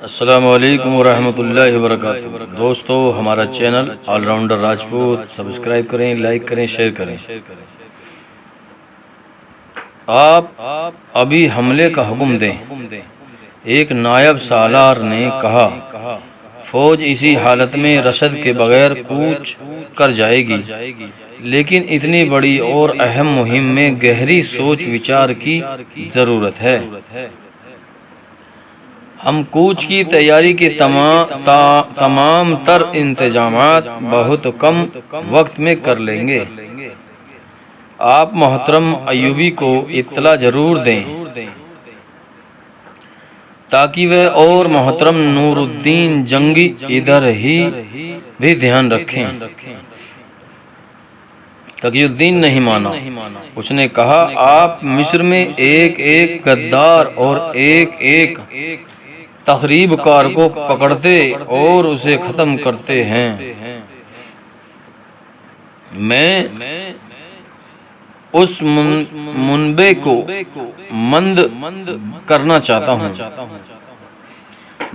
السلام علیکم ورحمۃ اللہ وبرکاتہ۔ دوستو، ہمارا channel all rounder Rajput subscribe کریں، لائک کریں، شیئر کریں۔ آپ ابھی حملے کا حکم دیں، ایک نائب سالار نے کہا۔ فوج اسی حالت میں رسد کے بغیر کوچ کر جائے گی، لیکن اتنی بڑی اور اہم مہم میں گہری سوچ وچار کی ضرورت ہے۔ ہم کوچ کی تیاری کے تمام تر انتظامات بہت کم وقت میں کر لیں گے۔ آپ محترم ایوبی کو اطلاع ضرور دیں تاکہ وہ اور محترم نور الدین جنگی ادھر ہی بھی دھیان رکھیں۔ تقی الدین نہیں مانا۔ اس نے کہا، آپ مصر میں ایک ایک غدار اور ایک ایک تخریب کار کو پکڑتے اور اسے ختم کرتے ہیں۔ میں اس منبع کو مند کرنا چاہتا ہوں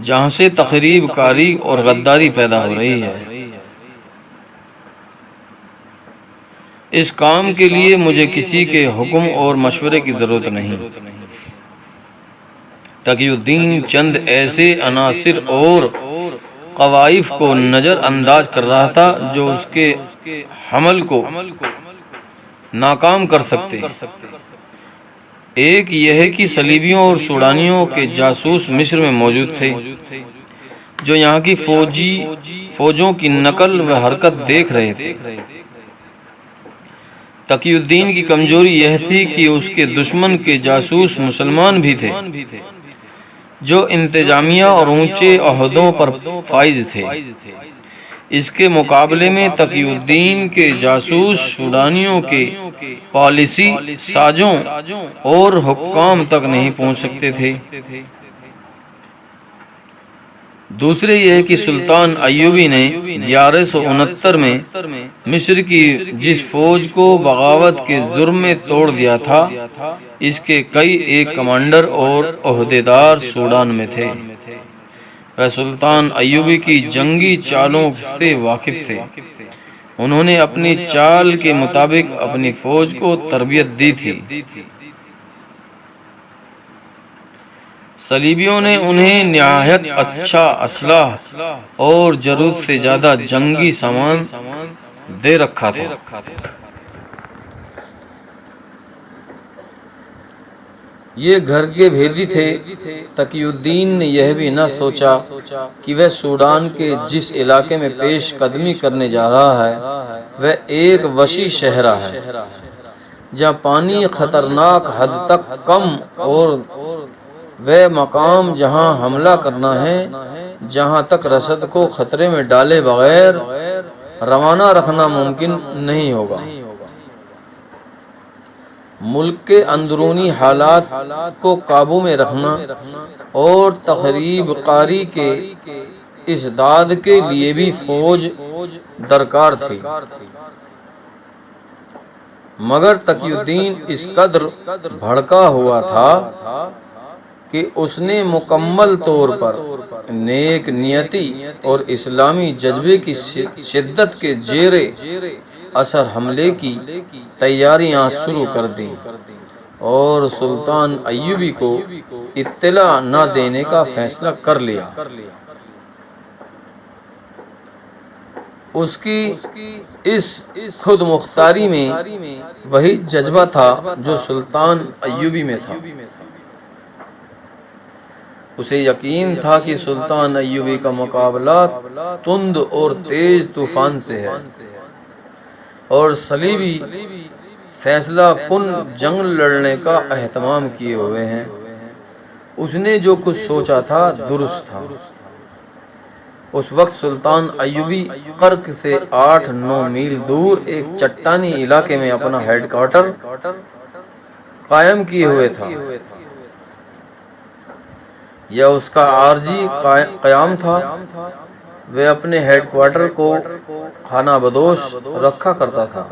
جہاں سے تخریب کاری اور غداری پیدا ہو رہی ہے۔ اس کام کے لیے مجھے کسی کے حکم اور مشورے کی ضرورت نہیں۔ تقی الدین چند ایسے عناصر اور قوائف کو نظر انداز کر رہا تھا جو اس کے حمل کو ناکام کر سکتے۔ ایک یہ ہے کہ صلیبیوں اور سوڈانیوں کے جاسوس مصر میں موجود تھے جو یہاں کی فوجوں کی نقل و حرکت دیکھ رہے تھے۔ تقی الدین کی کمزوری یہ تھی کہ اس کے دشمن کے جاسوس مسلمان بھی تھے جو انتظامیہ اور اونچے عہدوں پر فائز تھے۔ اس کے مقابلے میں تقی الدین کے جاسوس سوڈانیوں کے پالیسی سازوں اور حکام تک نہیں پہنچ سکتے تھے۔ دوسرے یہ کہ سلطان ایوبی نے 1169 میں مصر کی جس فوج کو بغاوت کے جرم میں توڑ دیا تھا، اس کے کئی ایک کمانڈر اور عہدیدار سوڈان میں تھے۔ وہ سلطان ایوبی کی جنگی چالوں سے واقف تھے۔ انہوں نے اپنی چال کے مطابق اپنی فوج کو تربیت دی تھی۔ صلیبیوں نے انہیں نہایت اچھا اسلحہ اور ضرورت سے زیادہ جنگی سامان دے رکھا تھا۔ یہ گھر کے بھیدی تھے۔ تقی الدین نے یہ بھی نہ سوچا کہ وہ سوڈان کے جس علاقے میں پیش قدمی کرنے جا رہا ہے وہ ایک وسیع صحرا ہے جہاں پانی خطرناک حد تک کم، اور وہ مقام جہاں حملہ کرنا ہے، جہاں تک رسد کو خطرے میں ڈالے بغیر روانہ رکھنا ممکن نہیں ہوگا۔ ملک کے اندرونی حالات کو قابو میں رکھنا اور تخریب کاری کے اسداد کے لیے بھی فوج درکار تھی، مگر تقی الدین اس قدر بھڑکا ہوا تھا کہ اس نے مکمل طور پر نیک نیتی اور اسلامی جذبے کی شدت کے زیر اثر حملے کی تیاریاں شروع کر دیں اور سلطان ایوبی کو اطلاع نہ دینے کا فیصلہ کر لیا۔ اس کی اس خود مختاری میں وہی جذبہ تھا جو سلطان ایوبی میں تھا۔ اسے یقین تھا کہ سلطان ایوبی کا مقابلہ تند اور تیز طوفان سے ہے اور صلیبی فیصلہ کن جنگ لڑنے کا اہتمام کیے ہوئے ہیں۔ اس نے جو کچھ سوچا تھا درست تھا۔ اس وقت سلطان ایوبی قرق سے 8-9 میل دور ایک چٹانی علاقے میں اپنا ہیڈ کوارٹر قائم کیے ہوئے تھا۔ یہ اس کا عارضی قیام تھا۔ وہ اپنے ہیڈ کوارٹر کو خانہ بدوش رکھا کرتا تھا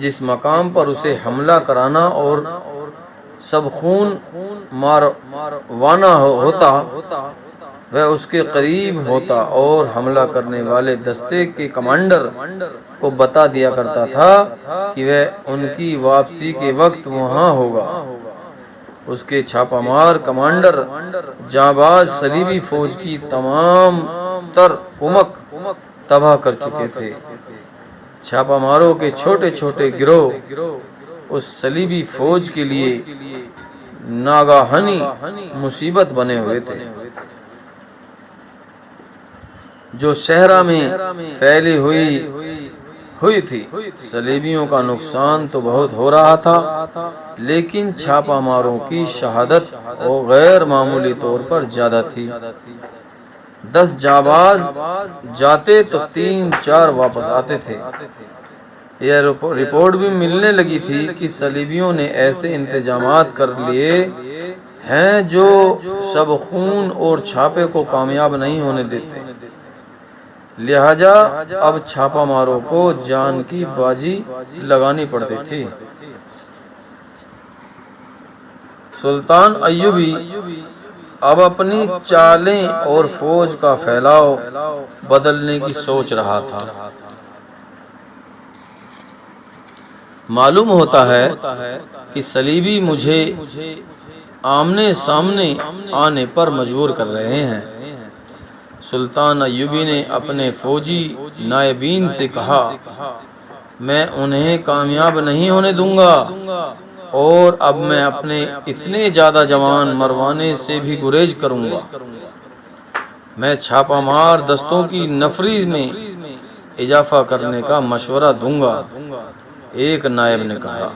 جس مقام پر اسے حملہ کرانا اور سب خون ماروانا ہوتا وہ اس کے قریب ہوتا اور حملہ کرنے والے دستے کے کمانڈر کو بتا دیا کرتا تھا کہ وہ ان کی واپسی کے وقت وہاں ہوگا۔ اس کے چھاپہ مار کمانڈر جانباز صلیبی فوج کی تمام تر کمک تباہ کر چکے تھے۔ چھاپہ ماروں کے چھوٹے چھوٹے گروہ اس صلیبی فوج کے لیے ناگہانی مصیبت بنے ہوئے تھے، جو صحرا میں پھیلی ہوئی تھی۔ صلیبیوں کا نقصان تو بہت ہو رہا تھا، لیکن چھاپہ ماروں کی شہادت غیر معمولی طور پر زیادہ تھی۔ 10 جانباز جاتے تو 3-4 واپس آتے تھے۔ یہ رپورٹ بھی ملنے لگی تھی کہ صلیبیوں نے ایسے انتظامات کر لیے ہیں جو سب خون اور چھاپے کو کامیاب نہیں ہونے دیتے، لہذا اب چھاپہ ماروں کو جان کی بازی لگانی پڑتی تھی۔ سلطان ایوبی اب اپنی چالیں اور فوج کا پھیلاؤ بدلنے کی سوچ رہا تھا۔ معلوم ہوتا ہے کہ صلیبی مجھے آمنے سامنے آنے پر مجبور کر رہے ہیں۔ سلطان ایوبی نے اپنے فوجی نائبین سے کہا، میں انہیں کامیاب نہیں ہونے دوں گا، اور اب میں اپنے اتنے زیادہ جوان مروانے سے بھی گریز کروں گا۔ میں چھاپہ مار دستوں کی نفری میں اضافہ کرنے کا مشورہ دوں گا، ایک نائب نے کہا،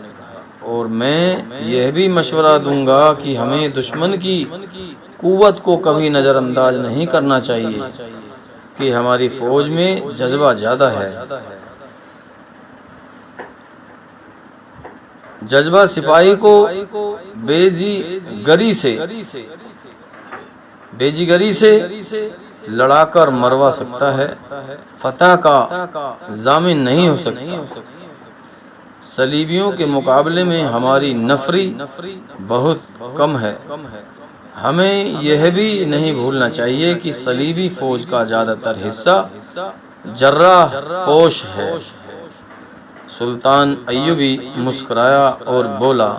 اور میں یہ بھی مشورہ دوں گا کہ ہمیں دشمن کی قوت کو کبھی نظر انداز نہیں کرنا چاہیے کہ ہماری فوج میں جذبہ زیادہ ہے۔ جذبہ سپاہی کو بیجیگری سے لڑا کر مروا سکتا ہے، فتح کا ضامن نہیں ہو سکتا۔ صلیبیوں کے مقابلے میں ہماری نفری بہت کم ہے۔ ہمیں یہ بھی نہیں بھولنا چاہیے کہ صلیبی فوج کا زیادہ تر حصہ جراح پوش ہے۔ سلطان ایوبی مسکرایا اور بولا،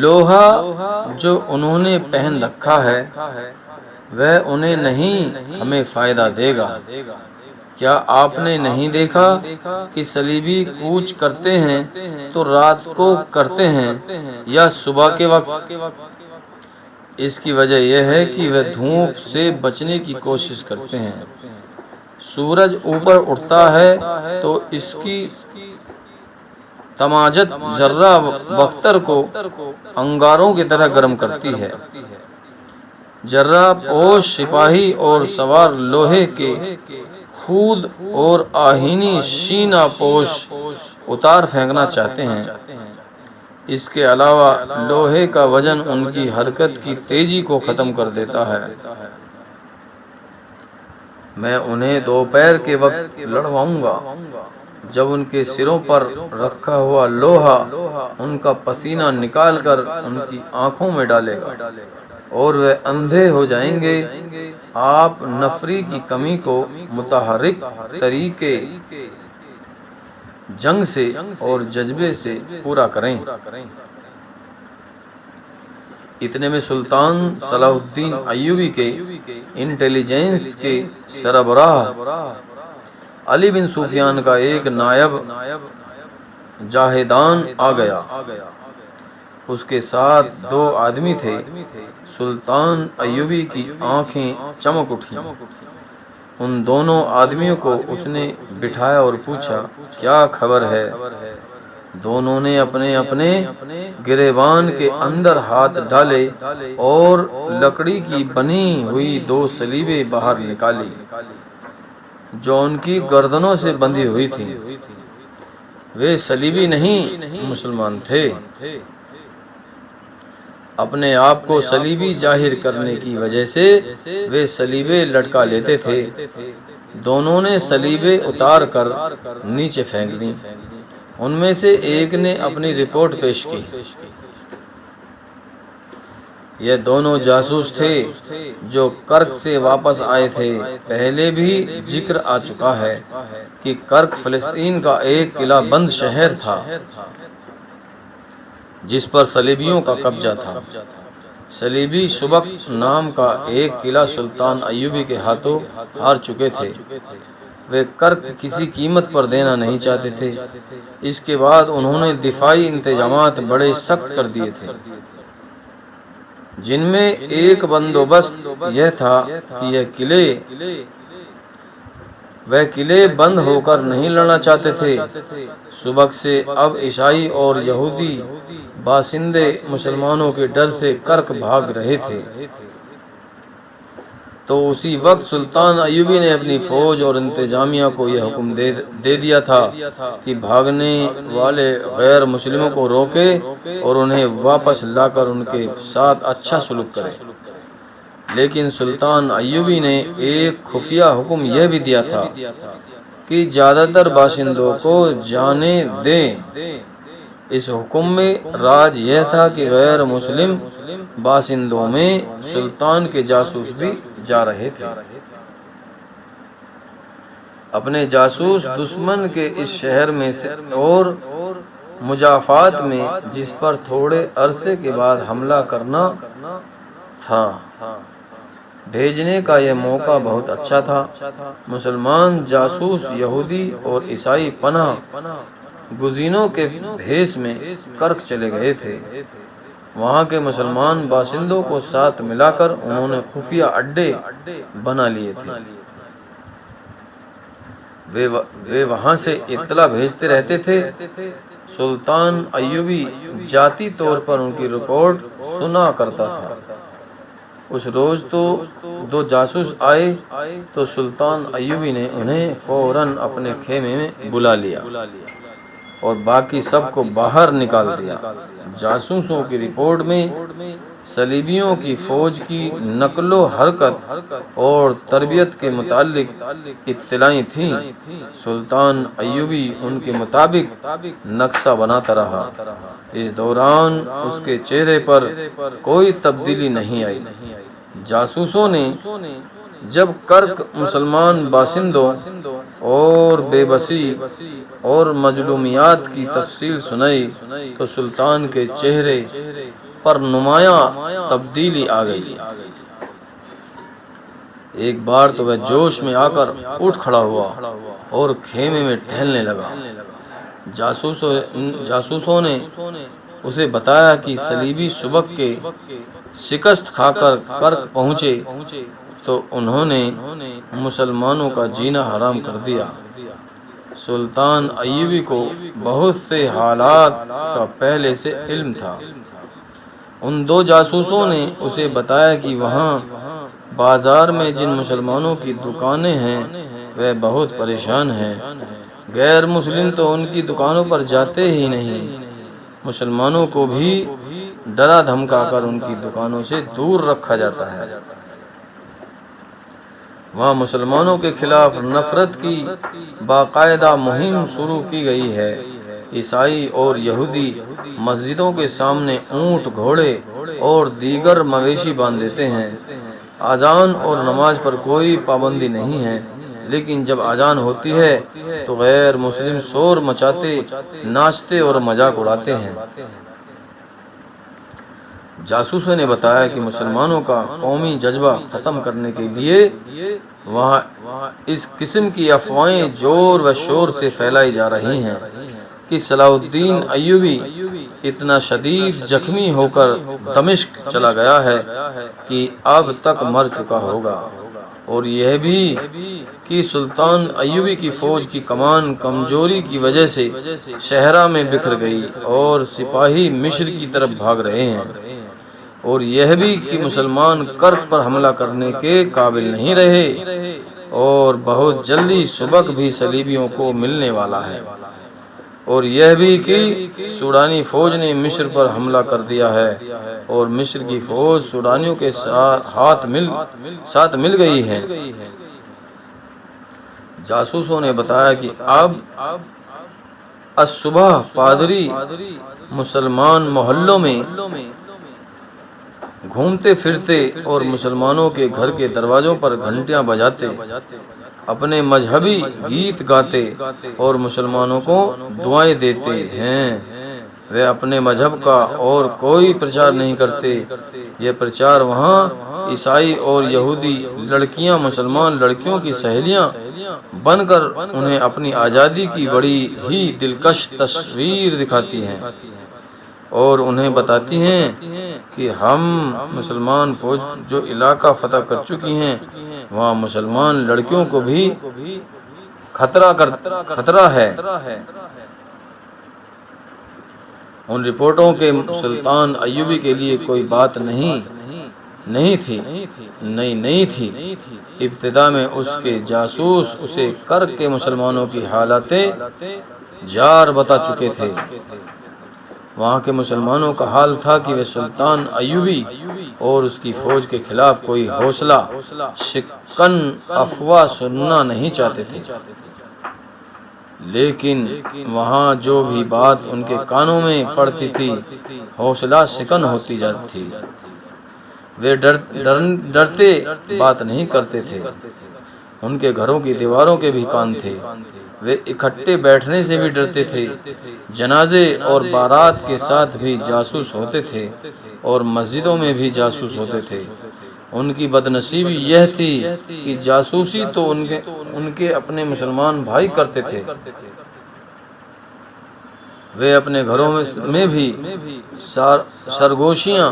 لوہا جو انہوں نے پہن رکھا ہے وہ انہیں نہیں ہمیں فائدہ دے گا۔ کیا آپ نے نہیں دیکھا کہ صلیبی کوچ کرتے ہیں تو رات کو کرتے ہیں یا صبح کے وقت؟ اس کی وجہ یہ ہے کہ وہ دھوپ سے بچنے کی کوشش کرتے ہیں۔ سورج اوپر اٹھتا ہے تو اس کی تماجت ذرہ بختر کو انگاروں کی طرح گرم کرتی ہے۔ جراح پوش سپاہی اور سوار لوہے کے خود اور آہینی شینہ پوش اتار پھینکنا چاہتے ہیں۔ اس کے علاوہ لوہے کا وزن ان کی حرکت کی تیزی کو ختم کر دیتا ہے۔ میں انہیں دوپہر کے وقت لڑواؤں گا جب ان کے سروں پر رکھا ہوا لوہا ان کا پسینہ نکال کر ان کی آنکھوں میں ڈالے گا اور وہ اندھے ہو جائیں گے۔ آپ نفری کی کمی کو متحرک طریقے جنگ سے اور جذبے سے پورا کریں۔ اتنے میں سلطان صلاح الدین ایوبی کے انٹیلیجنس کے سربراہ علی بن سفیان کا ایک نائب جاہدان آ گیا۔ اس کے ساتھ 2 آدمی تھے۔ سلطان ایوبی کی آنکھیں چمک اٹھیں۔ ان دونوں آدمیوں کو اس نے بٹھایا اور پوچھا، کیا خبر ہے؟ دونوں نے اپنے اپنے گریبان کے اندر ہاتھ ڈالے اور لکڑی کی بنی ہوئی 2 سلیبیں باہر نکالی جو ان کی گردنوں سے بندھی ہوئی تھیں۔ وہ سلیبی نہیں، مسلمان تھے۔ اپنے آپ کو سلیبی ظاہر کرنے کی وجہ سے وہ سلیبیں لٹکا لیتے تھے۔ دونوں نے سلیبیں اتار کر نیچے پھینک دیں۔ ان میں سے ایک نے اپنی رپورٹ پیش کی، یہ دونوں جاسوس تھے جو کرک سے واپس آئے تھے۔ پہلے بھی ذکر آ چکا ہے کہ کرک فلسطین کا ایک قلعہ بند شہر تھا جس پر صلیبیوں کا قبضہ تھا۔ صلیبی سبق نام کا ایک قلعہ سلطان ایوبی کے ہاتھوں ہار چکے تھے۔ وہ کرک کسی قیمت پر دینا نہیں چاہتے تھے۔ اس کے بعد انہوں نے دفاعی انتظامات بڑے سخت کر دیے تھے، جن میں ایک بندوبست یہ تھا کہ وہ قلعے بند ہو کر نہیں لڑنا چاہتے تھے۔ سبق سے اب عیسائی اور یہودی باشندے مسلمانوں کے ڈر سے کرک بھاگ رہے تھے، تو اسی وقت سلطان ایوبی نے اپنی فوج اور انتظامیہ کو یہ حکم دے دیا تھا کہ بھاگنے والے غیر مسلموں کو روکے اور انہیں واپس لا کر ان کے ساتھ اچھا سلوک کرے۔ لیکن سلطان ایوبی نے ایک خفیہ حکم یہ بھی دیا تھا کہ زیادہ تر باشندوں کو جانے دیں۔ اس حکم میں راج یہ تھا کہ غیر مسلم باشندوں میں سلطان کے جاسوس بھی جا رہے تھے۔ اپنے جاسوس دشمن کے اس شہر میں سے اور مضافات میں، جس پر تھوڑے عرصے کے بعد حملہ کرنا تھا، بھیجنے کا یہ موقع بہت اچھا تھا۔ مسلمان جاسوس یہودی اور عیسائی پناہ گزینوں کے بھیس میں کرک چلے گئے تھے۔ وہاں کے مسلمان باشندوں کو ساتھ ملا کر انہوں نے خفیہ اڈے بنا لیے تھے۔ وہ وہاں سے اطلاع بھیجتے رہتے تھے۔ سلطان ایوبی ذاتی طور پر ان کی رپورٹ سنا کرتا تھا۔ اس روز تو 2 جاسوس آئے تو سلطان ایوبی نے انہیں فوراً اپنے خیمے میں بلا لیا اور باقی سب کو باہر نکال دیا۔ جاسوسوں کی رپورٹ میں صلیبیوں کی فوج کی نقل و حرکت اور تربیت کے متعلق اطلاعیں تھیں۔ سلطان ایوبی ان کے مطابق نقشہ بناتا رہا۔ اس دوران اس کے چہرے پر کوئی تبدیلی نہیں آئی۔ جاسوسوں نے جب کرک مسلمان باشندوں اور بے بسی اور مظلومیات کی تفصیل سنائی تو سلطان کے چہرے پر نمایاں تبدیلی آ گئی۔ ایک بار تو وہ جوش میں آ کر اٹھ کھڑا ہوا اور خیمے میں ٹہلنے لگا۔ جاسوسوں نے اسے بتایا کہ صلیبی سبق کے شکست کھا کر کرک پہنچے تو انہوں نے مسلمانوں کا جینا حرام کر دیا۔ سلطان ایوبی کو بہت سے حالات کا پہلے سے علم تھا۔ ان 2 جاسوسوں نے اسے بتایا کہ وہاں بازار میں جن مسلمانوں کی دکانیں ہیں وہ بہت پریشان ہیں۔ غیر مسلم تو ان کی دکانوں پر جاتے ہی نہیں۔ مسلمانوں کو بھی ڈرا دھمکا کر ان کی دکانوں سے دور رکھا جاتا ہے۔ وہاں مسلمانوں کے خلاف نفرت کی باقاعدہ مہم شروع کی گئی ہے۔ عیسائی اور یہودی مسجدوں کے سامنے اونٹ، گھوڑے اور دیگر مویشی باندھ دیتے ہیں۔ اذان اور نماز پر کوئی پابندی نہیں ہے، لیکن جب اذان ہوتی ہے تو غیر مسلم شور مچاتے، ناچتے اور مذاق اڑاتے ہیں۔ جاسوسوں نے بتایا کہ مسلمانوں کا قومی جذبہ ختم کرنے کے لیے وہاں اس قسم کی افواہیں زور و شور سے پھیلائی جا رہی ہیں کہ صلاح الدین ایوبی اتنا شدید زخمی ہو کر دمشق چلا گیا ہے کہ اب تک مر چکا ہوگا، اور یہ بھی کہ سلطان ایوبی کی فوج کی کمان کمزوری کی وجہ سے صحرا میں بکھر گئی اور سپاہی مصر کی طرف بھاگ رہے ہیں، اور یہ بھی کہ مسلمان کرک پر حملہ کرنے کے قابل نہیں رہے، اور بہت جلدی سبق بھی صلیبیوں کو ملنے والا ہے، اور یہ بھی کہ سوڈانی فوج نے مصر پر حملہ کر دیا ہے اور مصر کی فوج سوڈانیوں کے ساتھ مل گئی ہے۔ جاسوسوں نے بتایا کہ اب الصبح پادری مسلمان محلوں میں گھومتے پھرتے اور مسلمانوں کے گھر کے دروازوں پر گھنٹیاں بجاتے، اپنے مذہبی گیت گاتے اور مسلمانوں کو دعائیں دیتے ہیں۔ وہ اپنے مذہب کا اور کوئی پرچار نہیں کرتے۔ یہ پرچار وہاں عیسائی اور یہودی لڑکیاں مسلمان لڑکیوں کی سہیلیاں بن کر انہیں اپنی آزادی کی بڑی ہی دلکش تصویر دکھاتی ہیں اور انہیں بتاتی ہیں کہ ہم مسلمان فوج جو علاقہ فتح کر چکی ہیں وہاں مسلمان لڑکیوں کو بھی خطرہ ہے۔ ان رپورٹوں کے سلطان ایوبی کے لیے کوئی بات نہیں تھی۔ ابتدا میں اس کے جاسوس اسے کر کے مسلمانوں کی حالات جار بتا چکے تھے۔ وہاں کے مسلمانوں کا حال تھا کہ وہ سلطان ایوبی اور اس کی فوج کے خلاف کوئی حوصلہ شکن افواہ سننا نہیں چاہتے تھے، لیکن وہاں جو بھی بات ان کے کانوں میں پڑتی تھی حوصلہ شکن ہوتی جاتی تھی۔ وہ ڈرتے بات نہیں کرتے تھے۔ ان کے گھروں کی دیواروں کے بھی کان تھے۔ وہ اکٹھے بیٹھنے سے بھی ڈرتے تھے۔ جنازے اور بارات کے ساتھ بھی جاسوس ہوتے تھے اور مسجدوں میں بھی جاسوس ہوتے تھے۔ ان کی بدنصیبی یہ تھی کہ جاسوسی تو ان کے اپنے مسلمان بھائی کرتے تھے۔ وہ اپنے گھروں میں بھی سرگوشیاں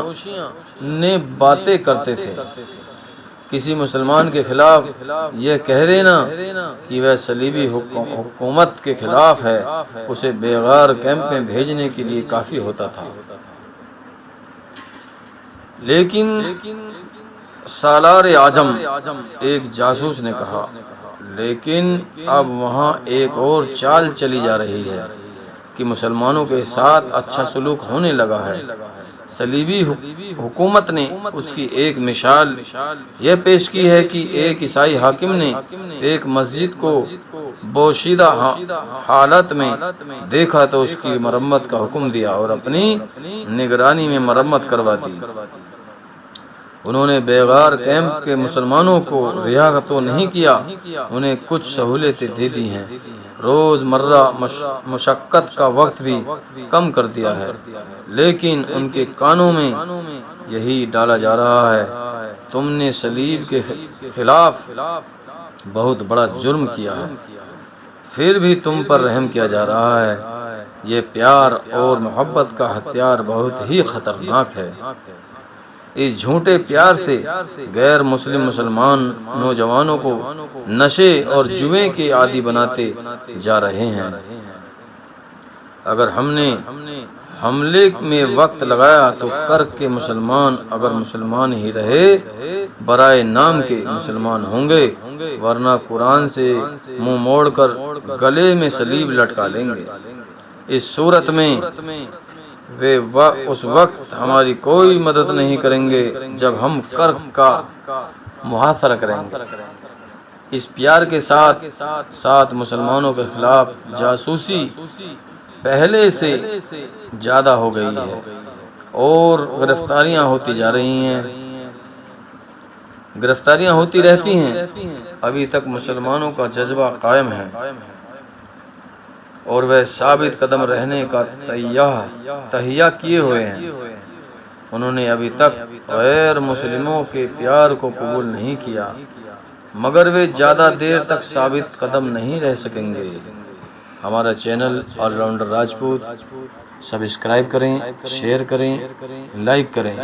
نے باتیں کرتے تھے۔ کسی مسلمان کے خلاف یہ کہہ دینا کہ وہ صلیبی حکومت کے خلاف ہے اسے بیغار کیمپ میں بھیجنے کے لیے کافی ہوتا تھا۔ لیکن سالار اعظم ایک جاسوس نے کہا، لیکن اب وہاں ایک اور چال چلی جا رہی ہے کہ مسلمانوں کے ساتھ اچھا سلوک ہونے لگا ہے۔ صلیبی حکومت نے اس کی ایک مثال یہ پیش کی ہے کہ ایک عیسائی حاکم نے ایک مسجد کو بوشیدہ حالت میں دیکھا تو اس کی مرمت کا حکم دیا اور اپنی نگرانی میں مرمت کروا دی۔ انہوں نے بیغار کیمپ کے مسلمانوں کو رہا تو نہیں کیا، انہیں کچھ سہولتیں دے دی ہیں، روز مرہ مشقت کا وقت بھی کم کر دیا ہے، لیکن ان کے کانوں میں یہی ڈالا جا رہا ہے، تم نے صلیب کے خلاف بہت بڑا جرم کیا ہے، پھر بھی تم پر رحم کیا جا رہا ہے۔ یہ پیار اور محبت کا ہتھیار بہت ہی خطرناک ہے۔ اس جھوٹے پیار سے غیر مسلمان نوجوانوں کو نشے اور جوے کے عادی بناتے جا رہے ہیں۔ اگر ہم نے حملے میں وقت لگایا تو کر کے مسلمان اگر مسلمان ہی رہے برائے نام کے مسلمان ہوں گے، ورنہ قرآن سے منہ موڑ کر گلے میں صلیب لٹکا لیں گے۔ اس صورت میں وہ اس وقت ہماری کوئی مدد نہیں کریں گے جب ہم کرک کا محاصرہ کریں گے۔ اس پیار کے ساتھ مسلمانوں کے خلاف جاسوسی پہلے سے زیادہ ہو گئی ہے اور گرفتاریاں ہوتی جا رہی ہیں، گرفتاریاں ہوتی رہتی ہیں۔ ابھی تک مسلمانوں کا جذبہ قائم ہے اور وہ ثابت قدم رہنے کا تہیہ کیے ہوئے ہیں۔ انہوں نے ابھی تک غیر مسلموں کے پیار کو قبول نہیں کیا، مگر وہ زیادہ دیر تک ثابت قدم نہیں رہ سکیں گے۔ ہمارا channel all rounder Rajput subscribe کریں، شیئر کریں، لائک کریں۔